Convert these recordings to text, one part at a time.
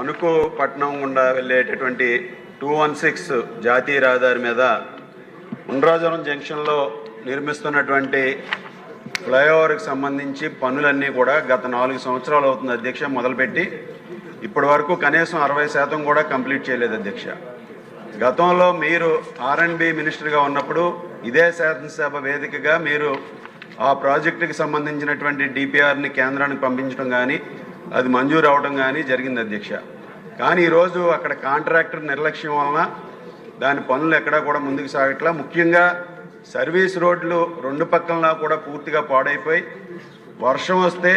అణుకు పట్టణం గుండా వెళ్ళేటటువంటి 216 జాతీయ రహదారి మీద ఉండ్రాజవరం జంక్షన్లో నిర్మిస్తున్నటువంటి ఫ్లైఓవర్కి సంబంధించి పనులన్నీ కూడా గత 4 సంవత్సరాలు అవుతుంది అధ్యక్ష మొదలుపెట్టి ఇప్పటి వరకు కనీసం 60% కూడా కంప్లీట్ చేయలేదు అధ్యక్ష. గతంలో మీరు R&B మినిస్టర్గా ఉన్నప్పుడు ఇదే శాసనసభ వేదికగా మీరు ఆ ప్రాజెక్టుకి సంబంధించినటువంటి DPRని కేంద్రానికి పంపించడం కానీ అది మంజూరు అవడం కానీ జరిగింది అధ్యక్ష. కానీ ఈరోజు అక్కడ కాంట్రాక్టర్ నిర్లక్ష్యం వలన దాని పనులు ఎక్కడా కూడా ముందుకు సాగట్లా. ముఖ్యంగా సర్వీస్ రోడ్లు 2 పక్కల కూడా పూర్తిగా పాడైపోయి వర్షం వస్తే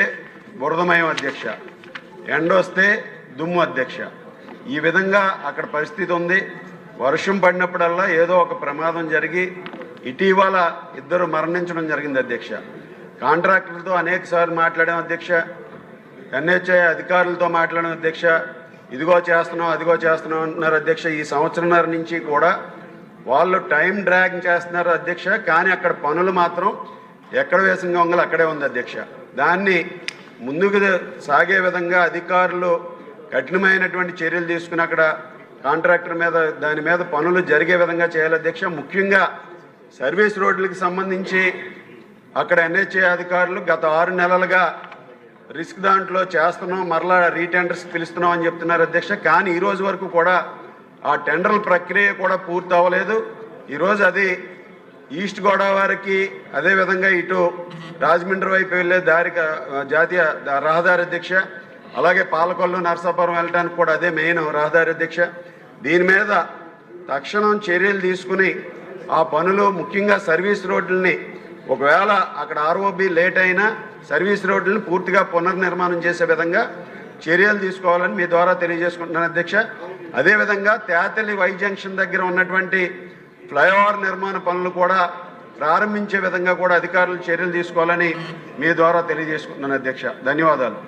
బురదమయం అధ్యక్ష, ఎండ వస్తే దుమ్ము అధ్యక్ష. ఈ విధంగా అక్కడ పరిస్థితి ఉంది. వర్షం పడినప్పుడల్లా ఏదో ఒక ప్రమాదం జరిగి ఇటీవల 2 మరణించడం జరిగింది అధ్యక్ష. కాంట్రాక్టర్లతో అనేకసార్లు మాట్లాడాం అధ్యక్ష, NHAI అధికారులతో మాట్లాడాం అధ్యక్ష. ఇదిగో చేస్తున్నాం అదిగో చేస్తున్నాం అంటున్నారు అధ్యక్ష. ఈ సంవత్సరంన్నర నుంచి కూడా వాళ్ళు టైం డ్రాగ్ చేస్తున్నారు అధ్యక్ష. కానీ అక్కడ పనులు మాత్రం ఎక్కడ వేసిన గొంగలు అక్కడే ఉంది అధ్యక్ష. దాన్ని ముందుకు సాగే విధంగా అధికారులు కఠినమైనటువంటి చర్యలు తీసుకుని అక్కడ కాంట్రాక్టర్ మీద దాని మీద పనులు జరిగే విధంగా చేయాలి అధ్యక్ష. ముఖ్యంగా సర్వీస్ రోడ్లకు సంబంధించి అక్కడ NHAI అధికారులు గత 6 నెలలుగా రిస్క్ దాంట్లో చేస్తున్నాం, మరలా రీటెండర్స్ పిలుస్తున్నాం అని చెప్తున్నారు అధ్యక్ష. కానీ ఈరోజు వరకు కూడా ఆ టెండర్ల ప్రక్రియ కూడా పూర్తి అవ్వలేదు. ఈరోజు అది ఈస్ట్ గోదావరికి అదేవిధంగా ఇటు రాజమండ్రి వైపు వెళ్ళే దారికి జాతీయ రహదారి అధ్యక్ష, అలాగే పాలకొల్లు నరసాపురం వెళ్ళడానికి కూడా అదే మెయిన్ రహదారి అధ్యక్ష. దీని మీద తక్షణం చర్యలు తీసుకుని ఆ పనులు ముఖ్యంగా సర్వీస్ రోడ్లని ఒకవేళ అక్కడ ROB లేట్ అయినా సర్వీస్ రోడ్లను పూర్తిగా పునర్నిర్మాణం చేసే విధంగా చర్యలు తీసుకోవాలని మీ ద్వారా తెలియజేసుకుంటున్నాను అధ్యక్ష. అదేవిధంగా తేతలి వై జంక్షన్ దగ్గర ఉన్నటువంటి ఫ్లైఓవర్ నిర్మాణ పనులు కూడా ప్రారంభించే విధంగా కూడా అధికారులు చర్యలు తీసుకోవాలని మీ ద్వారా తెలియజేసుకుంటున్నాను అధ్యక్ష. ధన్యవాదాలు.